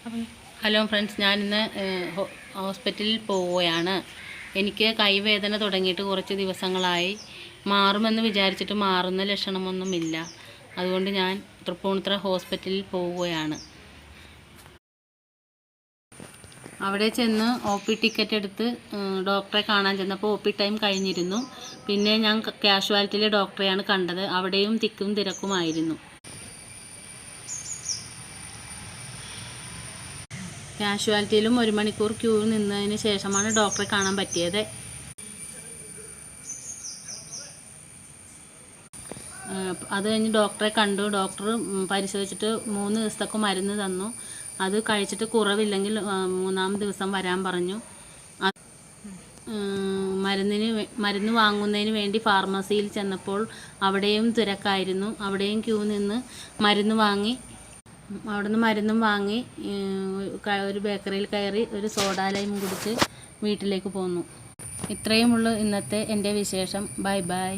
Hello friends, ഞാനിന്ന് ഹോസ്പിറ്റലിൽ പോവുകയാണ്. എനിക്ക് കൈവേദന തുടങ്ങിയിട്ട് കുറച്ച് ദിവസങ്ങളായി. മാറുമെന്ന് വിചാരിച്ചിട്ട് മാറുന്ന ലക്ഷണമൊന്നുമില്ല. അതുകൊണ്ട് ഞാൻ തൃപ്പൂണിത്തുറ ഹോസ്പിറ്റലിൽ പോവുകയാണ്. അവിടെ ചെന്ന് OP ടിക്കറ്റ് എടുത്ത് ഡോക്ടറെ കാണാൻ ചെന്നപ്പോൾ OP ടൈം കഴിഞ്ഞിരുന്നു. പിന്നെ ഞാൻ കാഷ്വാലിറ്റിയിലെ ഡോക്ടറെയാണ് കണ്ടത്. അവിടെയും തിക്കും തിരക്കുമായിരുന്നു. കാഷ്വാലിറ്റിയിലും 1 മണിക്കൂർ ക്യൂ നിന്നതിന് ശേഷമാണ് ഡോക്ടറെ കാണാൻ പറ്റിയത്. അത് കഴിഞ്ഞ് ഡോക്ടറെ കണ്ടു. ഡോക്ടർ പരിശോധിച്ചിട്ട് 3 ദിവസത്തേക്ക് മരുന്ന് തന്നു. അത് കഴിച്ചിട്ട് കുറവില്ലെങ്കിൽ 3-ാം ദിവസം വരാൻ പറഞ്ഞു. മരുന്ന് വാങ്ങുന്നതിന് വേണ്ടി ഫാർമസിയിൽ ചെന്നപ്പോൾ അവിടെയും തിരക്കായിരുന്നു. അവിടെയും ക്യൂ നിന്ന് മരുന്നും വാങ്ങി ഒരു ബേക്കറിയിൽ കയറി ഒരു സോഡാ ലൈം കുടിച്ച് വീട്ടിലേക്ക് പോന്നു. ഇത്രയുമുള്ളൂ ഇന്നത്തെ എൻ്റെ വിശേഷം. Bye bye.